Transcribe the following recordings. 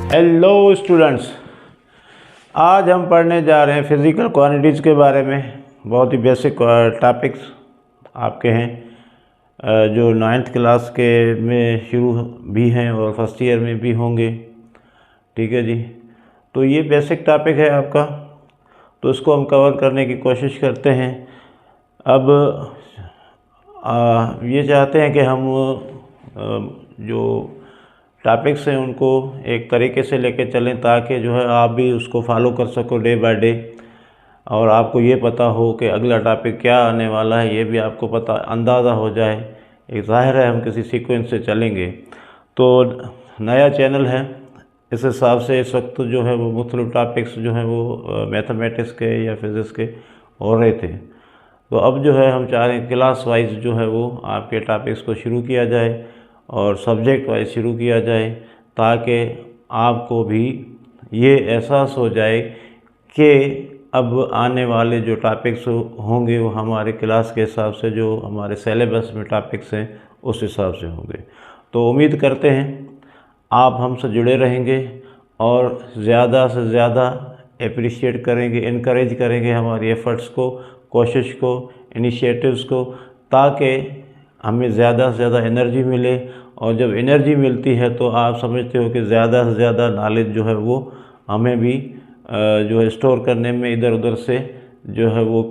Hello students, आज हम पढ़ने जा रहे हैं फिज़िकल क्वांटिटीज़ के बारे में। बहुत ही बेसिक टॉपिक्स आपके हैं जो 9th क्लास के में शुरू भी हैं और फर्स्ट ईयर में भी होंगे। ठीक है जी, तो ये बेसिक टॉपिक है आपका, तो इसको हम कवर करने की कोशिश करते हैं। अब ये चाहते हैं कि हम जो टॉपिक्स हैं उनको एक तरीके से लेके चलें ताकि जो है आप भी उसको फॉलो कर सको डे बाय डे, और आपको ये पता हो कि अगला टॉपिक क्या आने वाला है, ये भी आपको पता अंदाज़ा हो जाए। एक ज़ाहिर है हम किसी सीक्वेंस से चलेंगे। तो नया चैनल है, इस हिसाब से इस वक्त जो है वो मुख्तलिफ टॉपिक्स जो हैं वो मैथमेटिक्स के या फिज़िक्स के हो रहे थे। तो अब जो है हम चाह रहे हैं क्लास वाइज जो है वो आपके टॉपिक्स को शुरू किया जाए और सब्जेक्ट वाइज शुरू किया जाए, ताकि आपको भी ये एहसास हो जाए कि अब आने वाले जो टॉपिक्स होंगे वो हमारे क्लास के हिसाब से, जो हमारे सिलेबस में टॉपिक्स हैं उस हिसाब से होंगे। तो उम्मीद करते हैं आप हमसे जुड़े रहेंगे और ज़्यादा से ज़्यादा अप्रिशिएट करेंगे, इनकरेज करेंगे हमारी एफ़र्ट्स को, कोशिश को, इनिशिएटिव्स को, ताकि हमें ज़्यादा से ज़्यादा एनर्जी मिले। और जब एनर्जी मिलती है तो आप समझते हो कि ज़्यादा से ज़्यादा नॉलेज जो है वो हमें भी जो है स्टोर करने में इधर उधर से जो है वो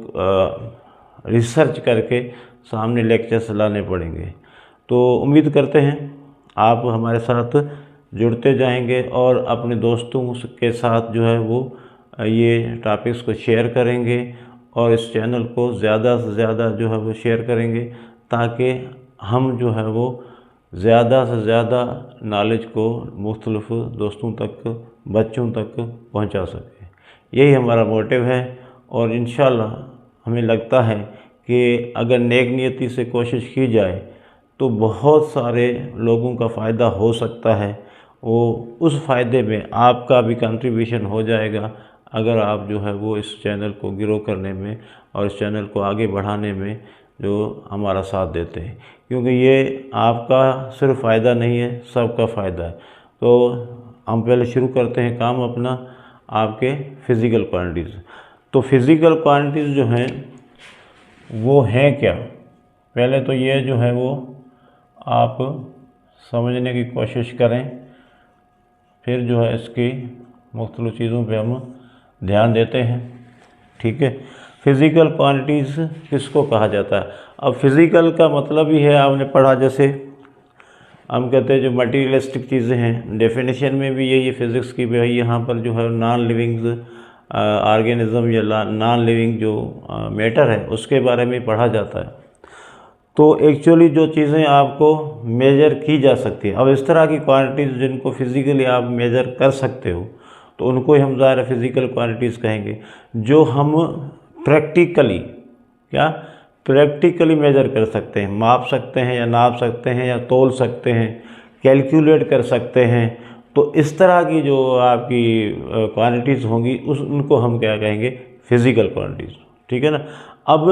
रिसर्च करके सामने लेक्चर्स लाने पड़ेंगे। तो उम्मीद करते हैं आप हमारे साथ जुड़ते जाएंगे और अपने दोस्तों के साथ जो है वो ये टॉपिक्स को शेयर करेंगे और इस चैनल को ज़्यादा से ज़्यादा जो है वो शेयर करेंगे, ताकि हम जो है वो ज़्यादा से ज़्यादा नॉलेज को मुख्तलिफ दोस्तों तक, बच्चों तक पहुंचा सकें। यही हमारा मोटिव है। और इंशाल्लाह हमें लगता है कि अगर नेक नियति से कोशिश की जाए तो बहुत सारे लोगों का फ़ायदा हो सकता है। वो उस फ़ायदे में आपका भी कंट्रीब्यूशन हो जाएगा अगर आप जो है वो इस चैनल को ग्रो करने में और इस चैनल को आगे बढ़ाने में जो हमारा साथ देते हैं, क्योंकि ये आपका सिर्फ फ़ायदा नहीं है, सबका फ़ायदा है। तो हम पहले शुरू करते हैं काम अपना आपके फ़िज़िकल क्वांटिटीज़। तो फ़िज़िकल क्वांटिटीज़ जो हैं वो हैं क्या, पहले तो ये जो है वो आप समझने की कोशिश करें, फिर जो है इसकी मुख्तलिफ़ चीज़ों पे हम ध्यान देते हैं। ठीक है, फ़िज़िकल क्वांटिटीज़ किसको कहा जाता है? अब फ़िज़िकल का मतलब ही है, आपने पढ़ा, जैसे हम कहते हैं जो मटीरियलिस्टिक चीज़ें हैं, डेफिनेशन में भी यही फ़िज़िक्स की भाई यहाँ पर जो है नॉन लिविंग ऑर्गेनिज़म या नॉन लिविंग जो मैटर है उसके बारे में पढ़ा जाता है। तो एक्चुअली जो चीज़ें आपको मेजर की जा सकती है, अब इस तरह की क्वांटिटीज़ जिनको फिज़िकली आप मेजर कर सकते हो तो उनको ही हम ज़ाहिर फिज़िकल क्वांटिटीज़ कहेंगे। जो हम प्रैक्टिकली मेजर कर सकते हैं, माप सकते हैं या नाप सकते हैं या तोल सकते हैं, कैलकुलेट कर सकते हैं। तो इस तरह की जो आपकी क्वांटिटीज़ होंगी उनको हम क्या कहेंगे? Physical quantities. ठीक है ना। अब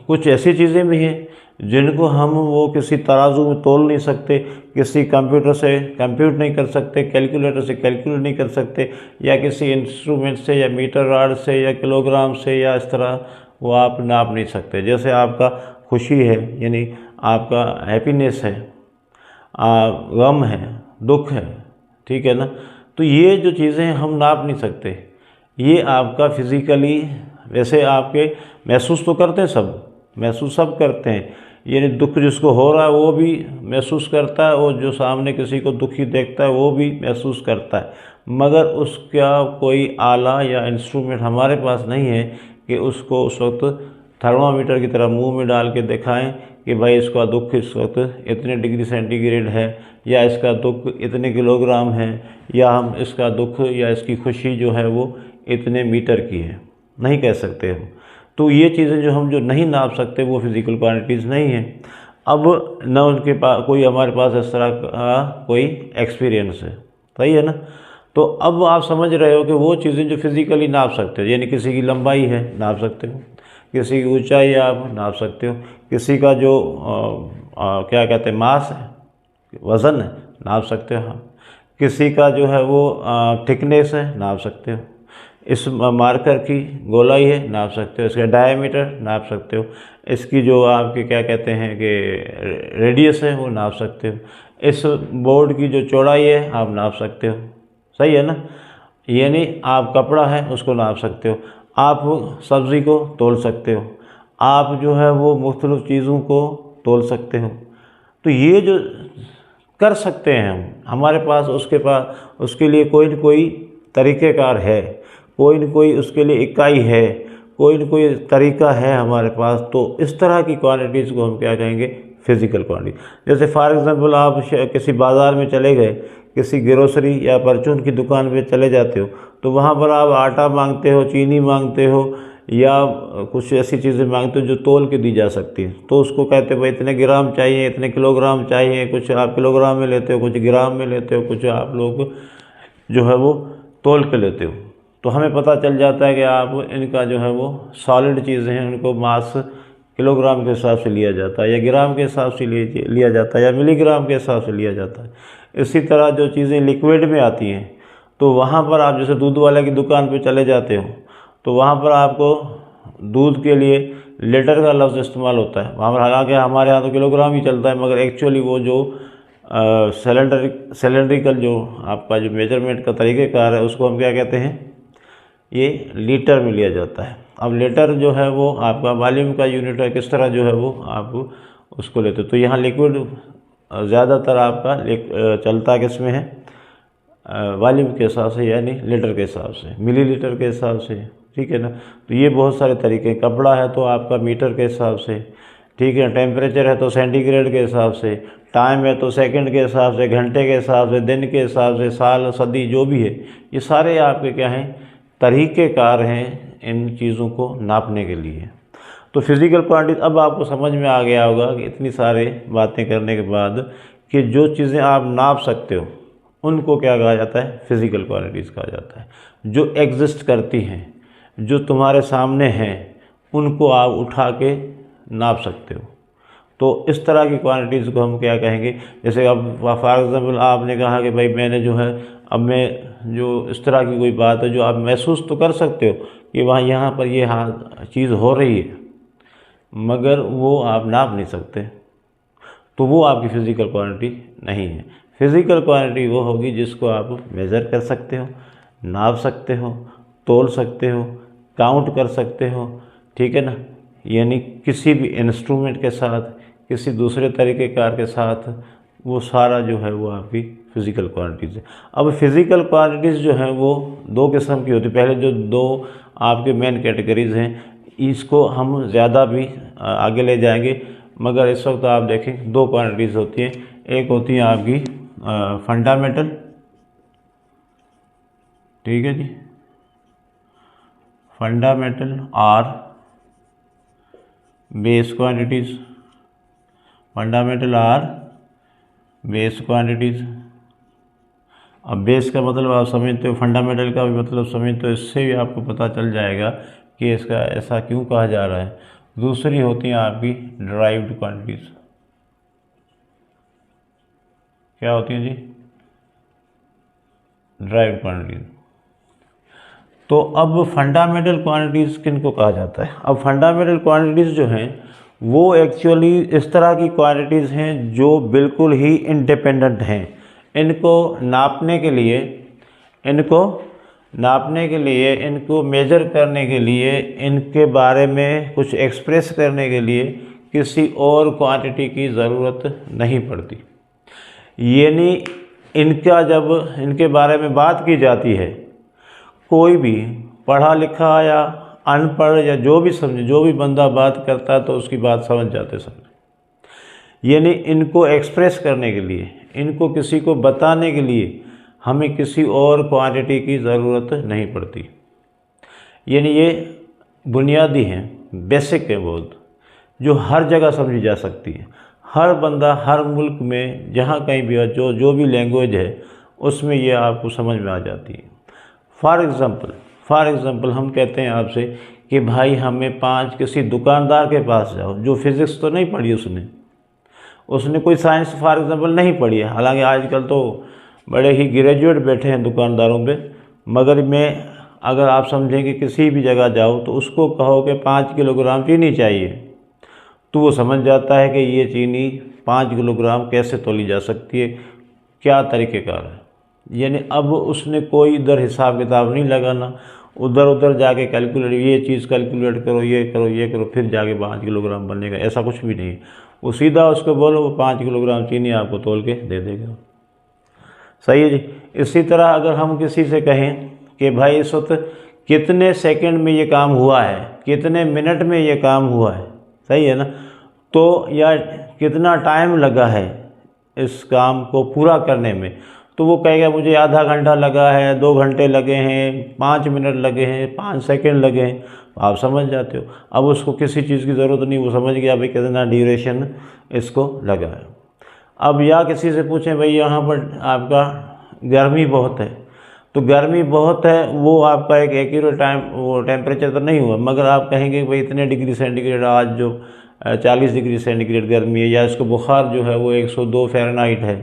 कुछ ऐसी चीज़ें भी हैं जिनको हम वो किसी तराजू में तोल नहीं सकते, किसी कंप्यूटर से कंप्यूट नहीं कर सकते, कैलकुलेटर से कैलकुलेट नहीं कर सकते, या किसी इंस्ट्रूमेंट से या मीटर रॉड से या किलोग्राम से या इस तरह वो आप नाप नहीं सकते। जैसे आपका खुशी है, यानी आपका हैप्पीनेस है, गम है, दुख है, ठीक है ना, तो ये जो चीज़ें हम नाप नहीं सकते। ये आपका फिज़िकली, वैसे आपके महसूस तो करते हैं, महसूस सब करते हैं, यानी दुख जिसको हो रहा है वो भी महसूस करता है और जो सामने किसी को दुखी देखता है वो भी महसूस करता है, मगर उसका कोई आला या इंस्ट्रूमेंट हमारे पास नहीं है कि उसको उस वक्त थर्मामीटर की तरह मुंह में डाल के दिखाएं कि भाई इसका दुख इस वक्त इतने डिग्री सेंटीग्रेड है, या इसका दुख इतने किलोग्राम है, या हम इसका दुख या इसकी खुशी जो है वो इतने मीटर की है, नहीं कह सकते हम। तो ये चीज़ें जो हम जो नहीं नाप सकते वो फिज़िकल क्वांटिटीज़ नहीं हैं। अब न उनके पास कोई, हमारे पास इस तरह का कोई एक्सपीरियंस है, सही है ना। तो अब आप समझ रहे हो कि वो चीज़ें जो फिज़िकली नाप सकते हो, यानी किसी की लंबाई है नाप सकते हो, किसी की ऊंचाई आप नाप सकते हो, किसी का जो क्या कहते हैं मास है, वज़न है, नाप सकते हो। किसी का जो है वो थिकनेस है, नाप सकते हो। इस मार्कर की गोलाई है, नाप सकते हो। इसका डायमीटर नाप सकते हो। इसकी जो आपके क्या कहते हैं कि रेडियस है वो नाप सकते हो। इस बोर्ड की जो चौड़ाई है आप नाप सकते हो। सही है ना। यानी आप कपड़ा है उसको नाप सकते हो, आप सब्ज़ी को तोल सकते हो, आप जो है वो मुख्तलिफ़ चीज़ों को तोल सकते हो। तो ये जो कर सकते हैं हमारे पास उसके लिए कोई न कोई तरीक़ेकार है, कोई न कोई उसके लिए इकाई है, कोई न कोई तरीका है हमारे पास। तो इस तरह की क्वांटिटीज़ को हम क्या कहेंगे, फिज़िकल क्वांटिटी। जैसे फॉर एग्ज़ाम्पल आप किसी बाज़ार में चले गए, किसी ग्रोसरी या परचून की दुकान पे चले जाते हो, तो वहाँ पर आप आटा मांगते हो, चीनी मांगते हो या कुछ ऐसी चीज़ें मांगते हो जो तोल के दी जा सकती हैं। तो उसको कहते हो भाई इतने ग्राम चाहिए, इतने किलोग्राम चाहिए। कुछ आप किलोग्राम में लेते हो, कुछ ग्राम में लेते हो, कुछ आप लोग जो है वो तोल के लेते हो। तो हमें पता चल जाता है कि आप इनका जो है वो सॉलिड चीज़ें हैं उनको मास किलोग्राम के हिसाब से लिया जाता है या ग्राम के हिसाब से लिया जाता है या मिलीग्राम के हिसाब से लिया जाता है। इसी तरह जो चीज़ें लिक्विड में आती हैं, तो वहाँ पर आप जैसे दूध वाले की दुकान पे चले जाते हो, तो वहाँ पर आपको दूध के लिए लीटर का लफ्ज़ इस्तेमाल होता है वहाँ पर। हालांकि हमारे यहाँ तो किलोग्राम ही चलता है, मगर एक्चुअली वो जो सिलेंड्रिकल जो आपका जो मेजरमेंट का तरीक़ेकार है उसको हम क्या कहते हैं, ये लीटर में लिया जाता है। अब लीटर जो है वो आपका वॉल्यूम का यूनिट है, किस तरह जो है वो आप उसको लेते हो। तो यहाँ लिक्विड ज़्यादातर आपका चलता किस में है, वॉल्यूम के हिसाब से, यानी लीटर के हिसाब से, मिलीलीटर के हिसाब से। ठीक है ना। तो ये बहुत सारे तरीके। कपड़ा है तो आपका मीटर के हिसाब से, ठीक है। टेम्परेचर है तो सेंटीग्रेड के हिसाब से, टाइम है तो सेकंड के हिसाब से, घंटे के हिसाब से, दिन के हिसाब से, साल सदी जो भी है, ये सारे आपके क्या हैं, तरीक़ेकार हैं इन चीज़ों को नापने के लिए। तो फिज़िकल क्वांटिटी अब आपको समझ में आ गया होगा कि इतनी सारे बातें करने के बाद कि जो चीज़ें आप नाप सकते हो उनको क्या कहा जाता है, फिज़िकल क्वांटिटीज़ कहा जाता है। जो एग्जिस्ट करती हैं, जो तुम्हारे सामने हैं, उनको आप उठा के नाप सकते हो। तो इस तरह की क्वांटिटीज़ को हम क्या कहेंगे, जैसे अब फॉर एग्ज़ाम्पल आपने कहा कि भाई मैंने जो है, अब मैं जो इस तरह की कोई बात है जो आप महसूस तो कर सकते हो कि वहाँ यहाँ पर ये चीज़ हो रही है, मगर वो आप नाप नहीं सकते, तो वो आपकी फ़िज़िकल क्वांटिटी नहीं है। फ़िज़िकल क्वांटिटी वो होगी जिसको आप मेज़र कर सकते हो, नाप सकते हो, तोल सकते हो, काउंट कर सकते हो। ठीक है ना। यानी किसी भी इंस्ट्रूमेंट के साथ, किसी दूसरे तरीक़ेकार के साथ, वो सारा जो है वो आपकी फ़िज़िकल क्वांटिटीज़ है। अब फ़िज़िकल क्वांटिटीज़ जो हैं वो दो किस्म की होती है। पहले जो दो आपके मेन कैटेगरीज़ हैं, इसको हम ज़्यादा भी आगे ले जाएंगे, मगर इस वक्त आप देखें दो क्वांटिटीज़ होती हैं। एक होती है आपकी फंडामेंटल, ठीक है जी, फंडामेंटल और बेस क्वांटिटीज़, फंडामेंटल और बेस क्वांटिटीज़। अब बेस का मतलब आप समझते हो, फंडामेंटल का भी मतलब समझते हो, इससे भी आपको पता चल जाएगा कि इसका ऐसा क्यों कहा जा रहा है। दूसरी होती हैं आपकी डिराइव्ड क्वांटिटीज़। क्या होती हैं जी, डिराइव्ड क्वांटिटीज़। तो अब फंडामेंटल क्वांटिटीज़ किन को कहा जाता है। अब फंडामेंटल क्वांटिटीज़ जो हैं वो एक्चुअली इस तरह की क्वांटिटीज़ हैं जो बिल्कुल ही इंडिपेंडेंट हैं। इनको नापने के लिए, इनको मेजर करने के लिए, इनके बारे में कुछ एक्सप्रेस करने के लिए किसी और क्वांटिटी की ज़रूरत नहीं पड़ती। यानी जब इनके बारे में बात की जाती है, कोई भी पढ़ा लिखा या अनपढ़ या जो भी समझे, जो भी बंदा बात करता है तो उसकी बात समझ जाते समझ। यानी इनको एक्सप्रेस करने के लिए, इनको किसी को बताने के लिए हमें किसी और क्वांटिटी की ज़रूरत नहीं पड़ती। यानी ये बुनियादी हैं, बेसिक है बहुत, जो हर जगह समझी जा सकती है। हर बंदा हर मुल्क में जहाँ कहीं भी हो, जो भी लैंग्वेज है उसमें ये आपको समझ में आ जाती है। फॉर एग्ज़ाम्पल हम कहते हैं आपसे कि भाई हमें किसी दुकानदार के पास जाओ, जो फिज़िक्स तो नहीं पढ़ी उसने कोई साइंस फॉर एग्ज़ाम्पल नहीं पढ़ी है। हालांकि आजकल तो बड़े ही ग्रेजुएट बैठे हैं दुकानदारों पे, मगर मैं अगर आप समझें कि किसी भी जगह जाओ तो उसको कहो कि 5 किलोग्राम चीनी चाहिए, तो वो समझ जाता है कि ये चीनी 5 किलोग्राम कैसे तोली जा सकती है, क्या तरीक़ेकार है। यानी अब उसने कोई इधर हिसाब किताब नहीं लगाना, उधर उधर जाके कैलकुलेट, ये चीज़ कैलकुलेट करो, ये करो ये करो, फिर जाके 5 किलोग्राम बनेगा, ऐसा कुछ भी नहीं। वो सीधा उसको बोलो, वो 5 किलोग्राम चीनी आपको तोल के दे देगा। सही है जी। इसी तरह अगर हम किसी से कहें कि भाई इस वक्त कितने सेकंड में ये काम हुआ है, कितने मिनट में ये काम हुआ है, सही है ना, तो या कितना टाइम लगा है इस काम को पूरा करने में, तो वो कहेगा मुझे आधा घंटा लगा है, 2 घंटे लगे हैं, 5 मिनट लगे हैं, 5 सेकंड लगे हैं। आप समझ जाते हो। अब उसको किसी चीज़ की ज़रूरत नहीं, वो समझ गया भाई कितना ड्यूरेशन इसको लगा है। अब या किसी से पूछें भाई यहाँ पर आपका गर्मी बहुत है, तो गर्मी बहुत है वो आपका एक एक्यूरेट टाइम वो टेम्परेचर तो नहीं हुआ, मगर आप कहेंगे भाई इतने डिग्री सेंटीग्रेड आज जो 40 डिग्री सेंटीग्रेड गर्मी है, या इसको बुखार जो है वो 102 फ़ारेनहाइट है,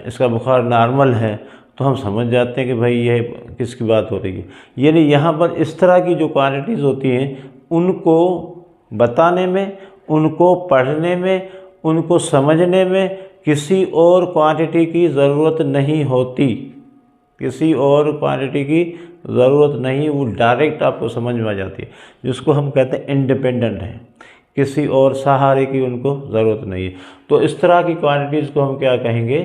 इसका बुखार नॉर्मल है, तो हम समझ जाते हैं कि भाई ये किसकी बात हो रही है। यानी यहाँ पर इस तरह की जो क्वांटिटीज़ होती हैं उनको बताने में, उनको पढ़ने में, उनको समझने में किसी और क्वांटिटी की ज़रूरत नहीं होती, किसी और क्वांटिटी की ज़रूरत नहीं, वो डायरेक्ट आपको समझ में आ जाती है, जिसको हम कहते हैं इंडिपेंडेंट है, किसी और सहारे की उनको ज़रूरत नहीं है। तो इस तरह की क्वांटिटीज़ को हम क्या कहेंगे,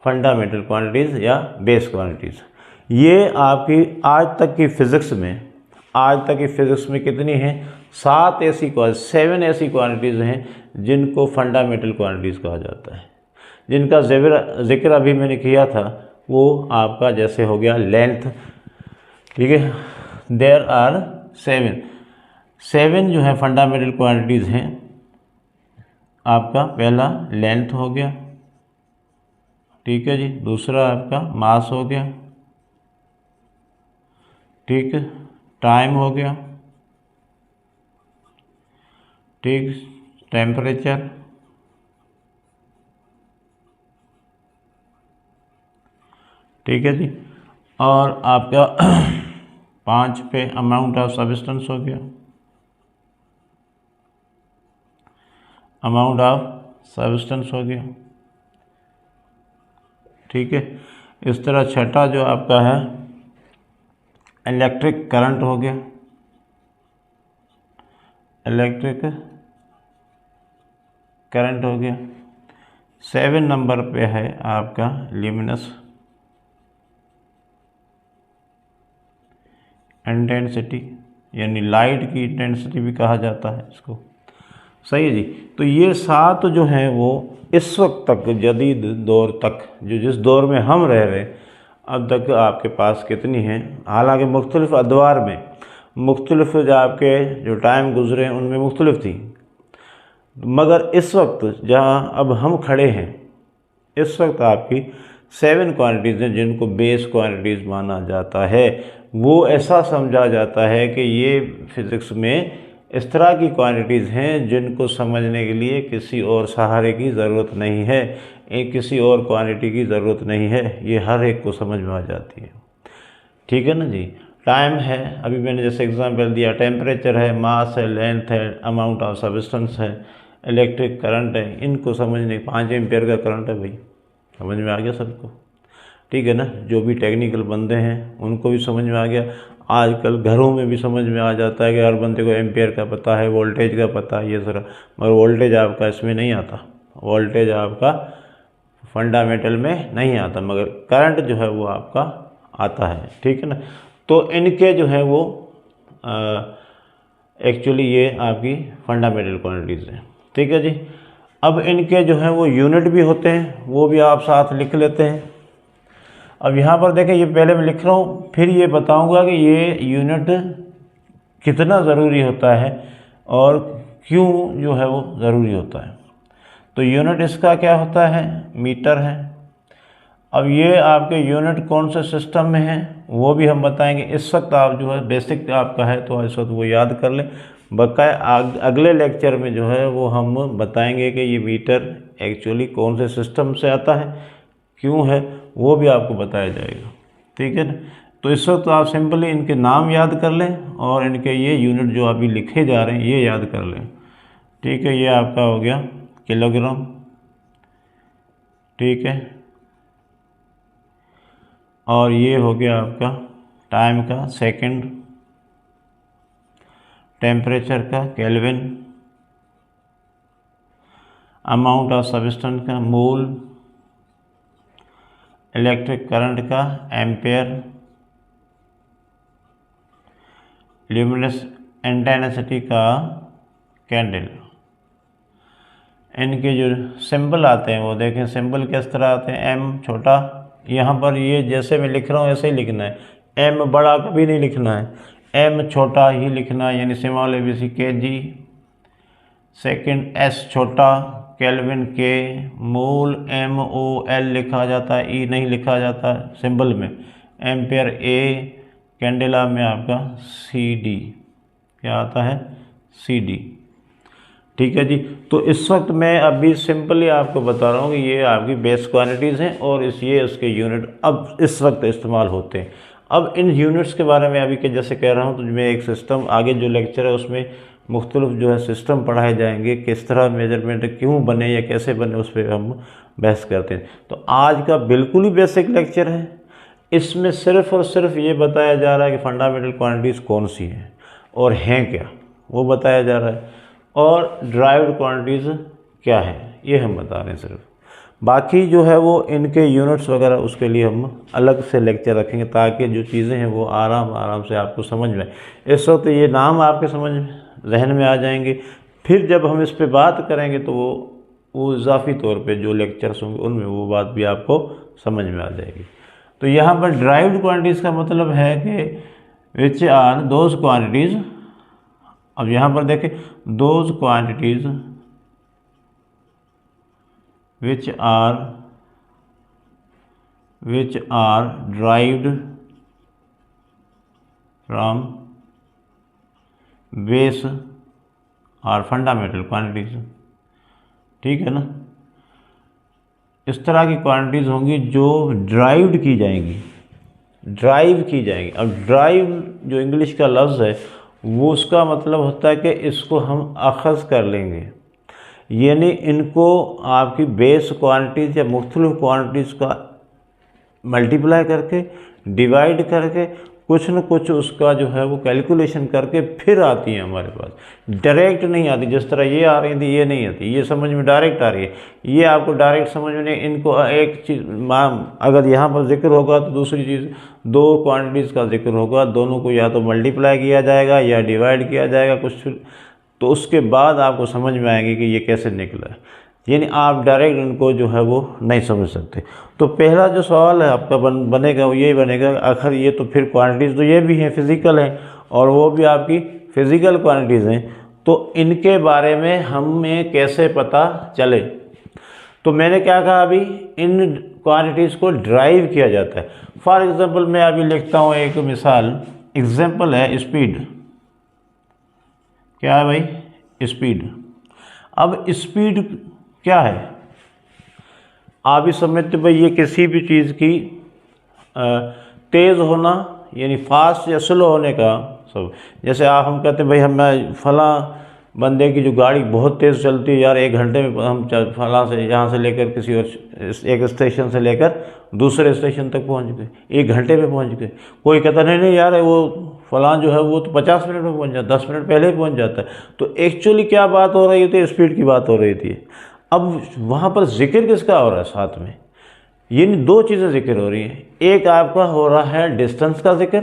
फंडामेंटल क्वांटिटीज़ या बेस क्वांटिटीज़। ये आपकी आज तक की फ़िज़िक्स में कितनी हैं, 7 ऐसी क्वांटिटीज़ हैं जिनको फंडामेंटल क्वांटिटीज़ कहा जाता है। जिनका जिक्र अभी मैंने किया था वो आपका जैसे हो गया लेंथ, ठीक है। देयर आर 7 जो है फंडामेंटल क्वांटिटीज़ हैं। आपका पहला लेंथ हो गया, ठीक है जी। दूसरा आपका मास हो गया, ठीक है। टाइम हो गया, ठीक। टेम्परेचर, ठीक है जी। और आपका 5 पे अमाउंट ऑफ सब्सटेंस हो गया, अमाउंट ऑफ सब्सटेंस हो गया, ठीक है। इस तरह छठा जो आपका है इलेक्ट्रिक करंट हो गया, इलेक्ट्रिक करंट हो गया। 7 नंबर पे है आपका ल्यूमिनस इंटेंसिटी, यानी लाइट की इंटेंसिटी भी कहा जाता है इसको, सही है जी। तो ये 7 जो हैं वो इस वक्त तक जदीद दौर तक, जो जिस दौर में हम रह रहे हैं अब तक आपके पास कितनी हैं। हालांकि मुख्तलिफ़ अदवार में मुख्तलिफ़ जो आपके जो टाइम गुजरे उनमें मुख्तलिफ थी, मगर इस वक्त जहाँ अब हम खड़े हैं इस वक्त आपकी 7 क्वांटिटीज़ हैं जिनको बेस क्वांटिटीज़ माना जाता है। वो ऐसा समझा जाता है कि ये फ़िज़िक्स में इस तरह की क्वांटिटीज़ हैं जिनको समझने के लिए किसी और सहारे की ज़रूरत नहीं है, एक किसी और क्वांटिटी की ज़रूरत नहीं है, ये हर एक को समझ में आ जाती है, ठीक है ना जी। टाइम है, अभी मैंने जैसे एग्जांपल दिया, टेम्परेचर है, मास है, लेंथ है, अमाउंट ऑफ सब्सटेंस है, इलेक्ट्रिक करंट है। इनको समझने 5 एम्पियर का करंट है भाई, समझ में आ गया सबको, ठीक है ना। जो भी टेक्निकल बंदे हैं उनको भी समझ में आ गया। आजकल घरों में भी समझ में आ जाता है कि हर बंदे को एम्पियर का पता है, वोल्टेज का पता है, ये सारा, मगर वोल्टेज आपका इसमें नहीं आता, वोल्टेज आपका फंडामेंटल में नहीं आता, मगर करंट जो है वो आपका आता है, ठीक है ना। तो इनके जो है वो एक्चुअली ये आपकी फंडामेंटल क्वांटिटीज़ हैं, ठीक है जी। अब इनके जो है वो यूनिट भी होते हैं, वो भी आप साथ लिख लेते हैं। अब यहाँ पर देखें, ये पहले मैं लिख रहा हूँ, फिर ये बताऊँगा कि ये यूनिट कितना ज़रूरी होता है और क्यों जो है वो ज़रूरी होता है। तो यूनिट इसका क्या होता है, मीटर है। अब ये आपके यूनिट कौन से सिस्टम में है वो भी हम बताएंगे। इस वक्त आप जो है बेसिक आपका है तो इस वक्त वो याद कर लें, बकाया अगले लेक्चर में जो है वो हम बताएंगे कि ये मीटर एक्चुअली कौन से सिस्टम से आता है, क्यों है वो भी आपको बताया जाएगा। ठीक है ना। तो इस वक्त आप सिंपली इनके नाम याद कर लें और इनके ये यूनिट जो अभी लिखे जा रहे हैं ये याद कर लें। ठीक है, ये आपका हो गया किलोग्राम। ठीक है, और ये हो गया आपका टाइम का सेकंड, टेम्परेचर का केल्विन, अमाउंट ऑफ सब्सटेंस का मोल, इलेक्ट्रिक करंट का एम्पेयर, ल्यूमिनस इंटेंसिटी का कैंडल। इनके जो सिंबल आते हैं वो देखें, सिंबल किस तरह आते हैं। एम छोटा, यहाँ पर ये जैसे मैं लिख रहा हूँ ऐसे ही लिखना है, एम बड़ा कभी नहीं लिखना है, एम छोटा ही लिखना है, यानी small ABC kg। Second S छोटा, केल्विन के, मोल MOL लिखा जाता है, ई नहीं लिखा जाता सिंबल में, एम्पेयर A, कैंडेला में आपका CD, क्या आता है CD। ठीक है जी। तो इस वक्त मैं अभी सिंपली आपको बता रहा हूँ कि ये आपकी बेस क्वांटिटीज़ हैं और ये उसके यूनिट अब इस वक्त इस्तेमाल होते हैं। अब इन यूनिट्स के बारे में अभी के जैसे कह रहा हूँ तो मैं एक सिस्टम आगे जो लेक्चर है उसमें मुख्तलिफ जो है सिस्टम पढ़ाए जाएंगे, किस तरह मेजरमेंट क्यों बने या कैसे बने उस पर हम बहस करते हैं। तो आज का बिल्कुल ही बेसिक लेक्चर है, इसमें सिर्फ़ और सिर्फ ये बताया जा रहा है कि फंडामेंटल क्वांटिटीज़ कौन सी हैं और हैं क्या, वो बताया जा रहा है, और ड्राइव्ड क्वांटिटीज़ क्या है ये हम बता रहे हैं सिर्फ। बाकी जो है वो इनके यूनिट्स वगैरह उसके लिए हम अलग से लेक्चर रखेंगे ताकि जो चीज़ें हैं वो आराम से आपको समझ में आए। इस वक्त ये नाम आपके समझ में जहन में आ जाएंगे, फिर जब हम इस पे बात करेंगे तो वो इजाफी तौर पे जो लेक्चर्स होंगे उनमें वो बात भी आपको समझ में आ जाएगी। तो यहाँ पर ड्राइव्ड क्वांटिटीज़ का मतलब है कि विच आर दोज क्वांटिटीज़, अब यहाँ पर देखें, those quantities which are derived from base or fundamental quantities। ठीक है ना। इस तरह की क्वांटिटीज़ होंगी जो ड्राइव्ड की जाएंगी, ड्राइव की जाएंगी। अब ड्राइव जो इंग्लिश का लफ्ज़ है वो उसका मतलब होता है कि इसको हम अखज़ कर लेंगे, यानी इनको आपकी बेस क्वांटिटीज़ या मुख्तलिफ क्वांटिटीज़ का मल्टीप्लाई करके डिवाइड करके कुछ न कुछ उसका जो है वो कैलकुलेशन करके फिर आती है हमारे पास, डायरेक्ट नहीं आती। जिस तरह ये आ रही थी ये नहीं आती, ये समझ में डायरेक्ट आ रही है, ये आपको डायरेक्ट समझ में नहीं। इनको एक चीज़ अगर यहाँ पर जिक्र होगा तो दूसरी चीज़ दो क्वांटिटीज़ का जिक्र होगा, दोनों को या तो मल्टीप्लाई किया जाएगा या डिवाइड किया जाएगा कुछ, तो उसके बाद आपको समझ में आएगी कि ये कैसे निकला है, यानी आप डायरेक्ट इनको जो है वो नहीं समझ सकते। तो पहला जो सवाल है आपका बनेगा वो यही बनेगा, आखिर ये तो फिर क्वांटिटीज़ तो ये भी हैं, फिज़िकल हैं और वो भी आपकी फ़िज़िकल क्वांटिटीज़ हैं, तो इनके बारे में हमें कैसे पता चले। तो मैंने क्या कहा, अभी इन क्वांटिटीज़ को ड्राइव किया जाता है। फॉर एग्ज़ाम्पल मैं अभी लिखता हूँ एक मिसाल, एग्ज़ाम्पल है स्पीड। क्या है भाई? स्पीड। अब स्पीड क्या है आप ही समझते भाई, ये किसी भी चीज़ की तेज़ होना यानी फास्ट या स्लो होने का सब। जैसे आप हम कहते हैं भाई हम फलां बंदे की जो गाड़ी बहुत तेज़ चलती है यार, 1 घंटे में हम फलां से यहाँ से लेकर किसी और एक स्टेशन से लेकर दूसरे स्टेशन तक पहुँच गए, 1 घंटे में पहुँच गए। कोई कहता नहीं यार वो फलां जो है वो तो 50 मिनट में पहुँच जाता, 10 मिनट पहले ही पहुँच जाता है। तो एक्चुअली क्या बात हो रही थी? स्पीड की बात हो रही थी। अब वहाँ पर जिक्र किसका हो रहा है साथ में? यानी दो चीज़ें जिक्र हो रही हैं, एक आपका हो रहा है डिस्टेंस का जिक्र,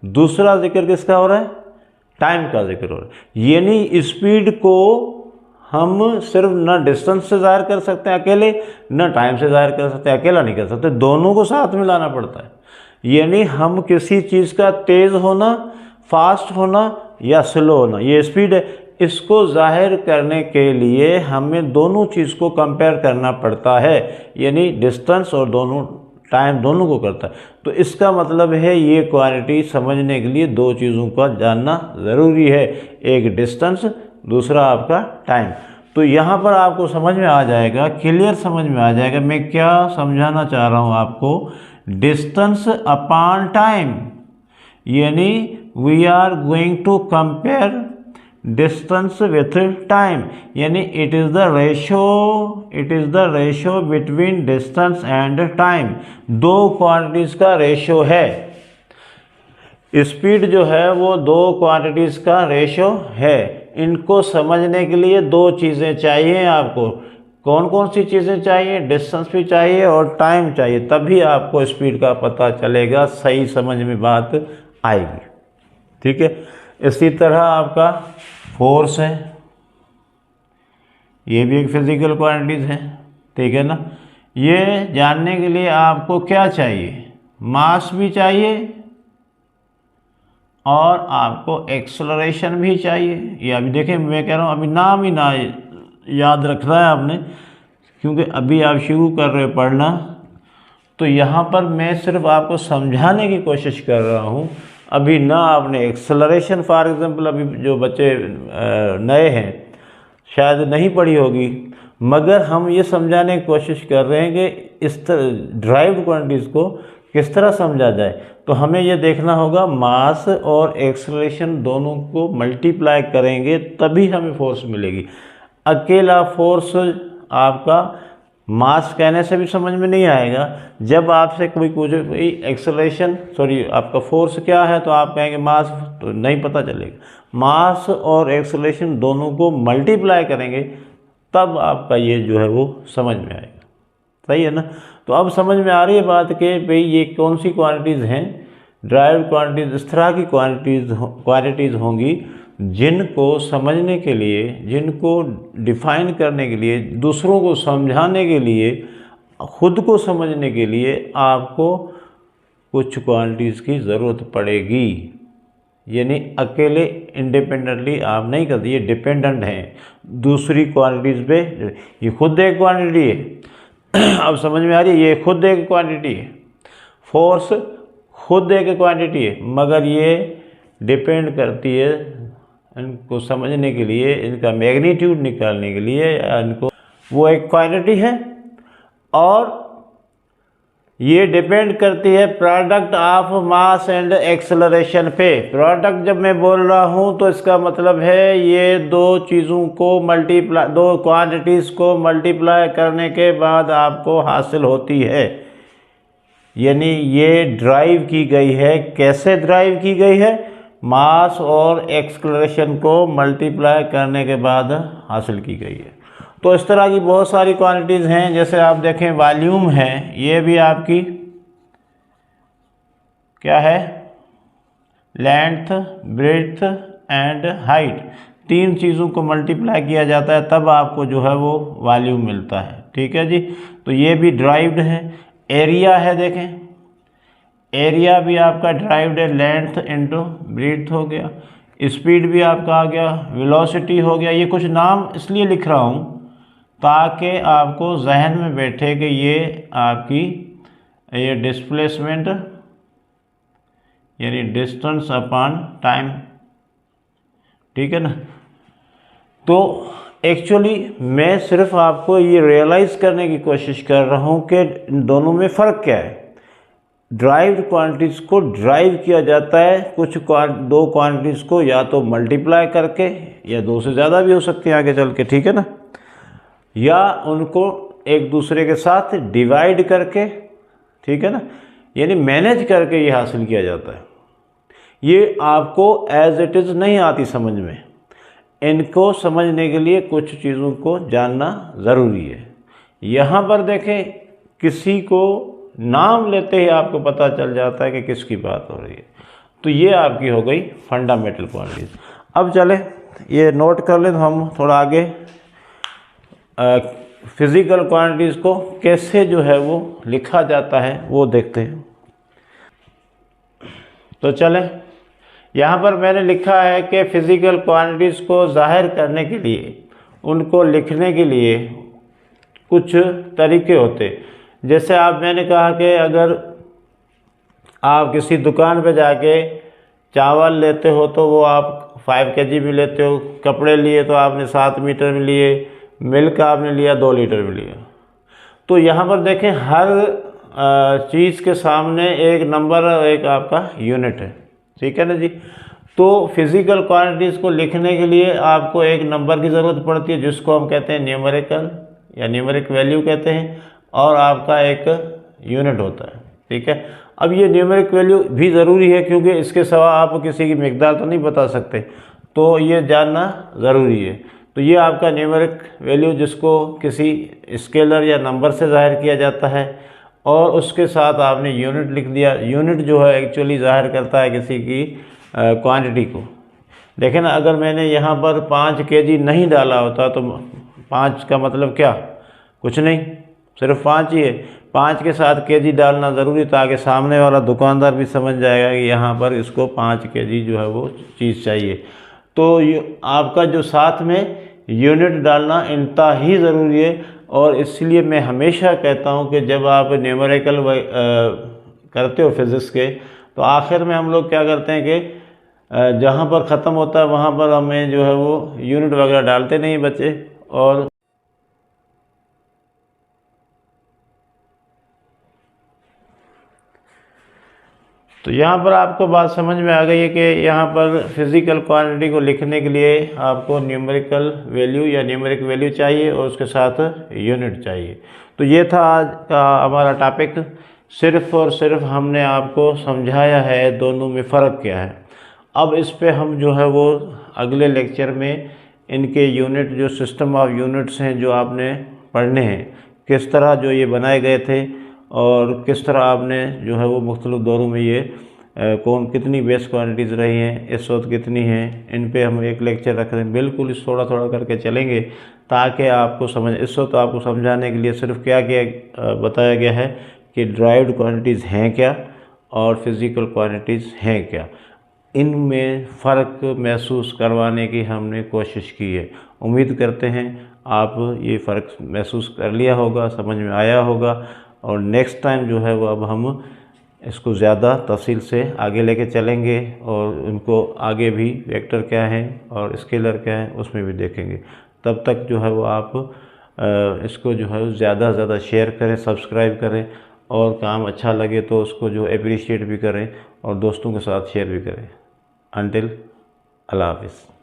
दूसरा जिक्र किसका हो रहा है? टाइम का जिक्र हो रहा है। यानी स्पीड को हम सिर्फ ना डिस्टेंस से ज़ाहिर कर सकते हैं अकेले, ना टाइम से ज़ाहिर कर सकते हैं, अकेला नहीं कर सकते, दोनों को साथ में लाना पड़ता है। यानी हम किसी चीज़ का तेज़ होना, फास्ट होना या स्लो होना, ये स्पीड है, इसको जाहिर करने के लिए हमें दोनों चीज़ को कंपेयर करना पड़ता है, यानी डिस्टेंस और दोनों टाइम दोनों को करता है। तो इसका मतलब है ये क्वांटिटी समझने के लिए दो चीज़ों का जानना ज़रूरी है, एक डिस्टेंस, दूसरा आपका टाइम। तो यहाँ पर आपको समझ में आ जाएगा, क्लियर समझ में आ जाएगा मैं क्या समझाना चाह रहा हूँ आपको। डिस्टेंस अपॉन टाइम, यानी we are going to compare distance with time, यानी it is the ratio between distance and time. दो क्वांटिटीज़ का रेशो है। स्पीड जो है वो दो क्वांटिटीज़ का रेशो है। इनको समझने के लिए दो चीज़ें चाहिए आपको। कौन कौन सी चीज़ें चाहिए? डिस्टेंस भी चाहिए और टाइम चाहिए, तभी आपको स्पीड का पता चलेगा, सही समझ में बात आएगी। ठीक है। इसी तरह आपका फोर्स है, ये भी एक फिजिकल क्वांटिटीज़ है। ठीक है ना। ये जानने के लिए आपको क्या चाहिए? मास भी चाहिए और आपको एक्सेलरेशन भी चाहिए। ये अभी देखें, मैं कह रहा हूँ अभी नाम ही ना याद रखना है आपने, क्योंकि अभी आप शुरू कर रहे हो पढ़ना। तो यहाँ पर मैं सिर्फ आपको समझाने की कोशिश कर रहा हूँ। अभी ना आपने एक्सेलरेशन फॉर एग्जांपल, अभी जो बच्चे नए हैं शायद नहीं पढ़ी होगी, मगर हम ये समझाने की कोशिश कर रहे हैं कि इस तरह ड्राइव्ड क्वांटिटीज़ को किस तरह समझा जाए। तो हमें ये देखना होगा मास और एक्सेलरेशन दोनों को मल्टीप्लाई करेंगे तभी हमें फोर्स मिलेगी। अकेला फोर्स आपका मास कहने से भी समझ में नहीं आएगा। जब आपसे कोई पूछे भाई एक्सेलरेशन आपका फोर्स क्या है, तो आप कहेंगे मास, तो नहीं पता चलेगा। मास और एक्सेलरेशन दोनों को मल्टीप्लाई करेंगे तब आपका ये जो है वो समझ में आएगा। सही है ना। तो अब समझ में आ रही है बात कि भाई ये कौन सी क्वांटिटीज़ हैं। ड्राइव्ड क्वांटिटीज़ इस तरह की क्वांटिटीज़ होंगी जिनको समझने के लिए, जिनको डिफाइन करने के लिए, दूसरों को समझाने के लिए, खुद को समझने के लिए आपको कुछ क्वांटिटीज़ की ज़रूरत पड़ेगी। यानी अकेले इंडिपेंडेंटली आप नहीं करते, ये डिपेंडेंट हैं दूसरी क्वांटिटीज़ पे। ये खुद एक क्वांटिटी है। अब समझ में आ रही है, ये खुद एक क्वांटिटी है। फोर्स खुद एक क्वांटिटी है, मगर ये डिपेंड करती है इनको समझने के लिए, इनका मैग्नीट्यूड निकालने के लिए, इनको वो एक क्वांटिटी है और ये डिपेंड करती है product of mass and acceleration पे। प्रोडक्ट जब मैं बोल रहा हूँ तो इसका मतलब है ये दो चीज़ों को मल्टीप्लाई, दो क्वांटिटीज़ को मल्टीप्लाई करने के बाद आपको हासिल होती है। यानी ये ड्राइव की गई है। कैसे ड्राइव की गई है? मास और एक्सेलरेशन को मल्टीप्लाई करने के बाद हासिल की गई है। तो इस तरह की बहुत सारी क्वांटिटीज़ हैं। जैसे आप देखें वॉल्यूम है, ये भी आपकी क्या है? लेंथ, ब्रेड्थ एंड हाइट, तीन चीज़ों को मल्टीप्लाई किया जाता है तब आपको जो है वो वॉल्यूम मिलता है। ठीक है जी। तो ये भी ड्राइव्ड है। एरिया है, देखें एरिया भी आपका ड्राइव्ड है, लेंथ इंटू ब्रेड्थ हो गया। स्पीड भी आपका आ गया, वेलोसिटी हो गया। ये कुछ नाम इसलिए लिख रहा हूँ ताकि आपको जहन में बैठे कि ये आपकी ये डिस्प्लेसमेंट यानी डिस्टेंस अपॉन टाइम। ठीक है ना। तो एक्चुअली मैं सिर्फ आपको ये रियलाइज़ करने की कोशिश कर रहा हूँ कि इन दोनों में फ़र्क क्या है। ड्राइव्ड क्वांटिटीज़ को ड्राइव किया जाता है दो क्वांटिटीज़ को या तो मल्टीप्लाई करके, या दो से ज़्यादा भी हो सकती है आगे चल के। ठीक है ना। या उनको एक दूसरे के साथ डिवाइड करके, ठीक है ना, यानी मैनेज करके ये हासिल किया जाता है। ये आपको एज इट इज़ नहीं आती समझ में। इनको समझने के लिए कुछ चीज़ों को जानना ज़रूरी है। यहाँ पर देखें, किसी को नाम लेते ही आपको पता चल जाता है कि किसकी बात हो रही है। तो ये आपकी हो गई फंडामेंटल क्वांटिटीज़। अब चले ये नोट कर लें तो हम थोड़ा आगे फिज़िकल क्वांटिटीज़ को कैसे जो है वो लिखा जाता है वो देखते हैं। तो चलें, यहाँ पर मैंने लिखा है कि फ़िज़िकल क्वांटिटीज़ को ज़ाहिर करने के लिए, उनको लिखने के लिए कुछ तरीके होते। जैसे मैंने कहा कि अगर आप किसी दुकान पे जाके चावल लेते हो तो वो आप 5 kg भी लेते हो। कपड़े लिए तो आपने 7 मीटर में लिए, मिल्क आपने लिया 2 लीटर भी लिया। तो यहाँ पर देखें हर चीज़ के सामने एक नंबर और एक आपका यूनिट है, ठीक है ना जी। तो फिज़िकल क्वांटिटीज़ को लिखने के लिए आपको एक नंबर की ज़रूरत पड़ती है जिसको हम कहते हैं न्यूमेरिकल या न्यूमेरिक वैल्यू कहते हैं, और आपका एक यूनिट होता है, ठीक है। अब ये न्यूमेरिक वैल्यू भी ज़रूरी है क्योंकि इसके सिवा आप किसी की मिकदार तो नहीं बता सकते, तो ये जानना ज़रूरी है। तो ये आपका न्यूमेरिक वैल्यू जिसको किसी स्केलर या नंबर से ज़ाहिर किया जाता है, और उसके साथ आपने यूनिट लिख दिया। यूनिट जो है एक्चुअली ज़ाहिर करता है किसी की क्वांटिटी को। देखें ना, अगर मैंने यहाँ पर 5 kg नहीं डाला होता तो 5 का मतलब क्या, कुछ नहीं, सिर्फ 5 ही है। 5 के साथ kg डालना ज़रूरी ताकि सामने वाला दुकानदार भी समझ जाएगा कि यहाँ पर इसको 5 kg जो है वो चीज़ चाहिए। तो आपका जो साथ में यूनिट डालना इंतहाई ज़रूरी है। और इसलिए मैं हमेशा कहता हूँ कि जब आप न्यूमेरिकल करते हो फिज़िक्स के, तो आखिर में हम लोग क्या करते हैं कि जहाँ पर ख़त्म होता है वहाँ पर हमें जो है वो यूनिट वगैरह डालते नहीं बच्चे। और तो यहाँ पर आपको बात समझ में आ गई है कि यहाँ पर फिज़िकल क्वांटिटी को लिखने के लिए आपको न्यूमेरिकल वैल्यू या न्यूमेरिक वैल्यू चाहिए और उसके साथ यूनिट चाहिए। तो ये था आज का हमारा टॉपिक। सिर्फ़ और सिर्फ हमने आपको समझाया है दोनों में फ़र्क क्या है। अब इस पे हम जो है वो अगले लेक्चर में इनके यूनिट, जो सिस्टम ऑफ यूनिट्स हैं जो आपने पढ़ने हैं, किस तरह जो ये बनाए गए थे और किस तरह आपने जो है वो मुख्तलिफ दौरों में ये कौन कितनी बेस क्वांटिटीज़ रही हैं, इस वक्त कितनी हैं, इन पे हम एक लेक्चर रख रहे हैं। बिल्कुल इस थोड़ा थोड़ा करके चलेंगे ताकि आपको समझ, इस वक्त आपको समझाने के लिए सिर्फ क्या क्या बताया गया है कि ड्राइव्ड क्वांटिटीज़ हैं क्या और फिज़िकल क्वांटिटीज़ हैं क्या। इनमें फ़र्क महसूस करवाने की हमने कोशिश की है। उम्मीद करते हैं आप ये फ़र्क महसूस कर लिया होगा, समझ में आया होगा, और नेक्स्ट टाइम जो है वो अब हम इसको ज़्यादा तफसील से आगे लेके चलेंगे और उनको आगे भी वेक्टर क्या है और स्केलर क्या है उसमें भी देखेंगे। तब तक जो है वो आप इसको जो है ज़्यादा से ज़्यादा शेयर करें, सब्सक्राइब करें, और काम अच्छा लगे तो उसको जो अप्रिशिएट भी करें और दोस्तों के साथ शेयर भी करें। अंटिल अल्लाह हाफ़िज़।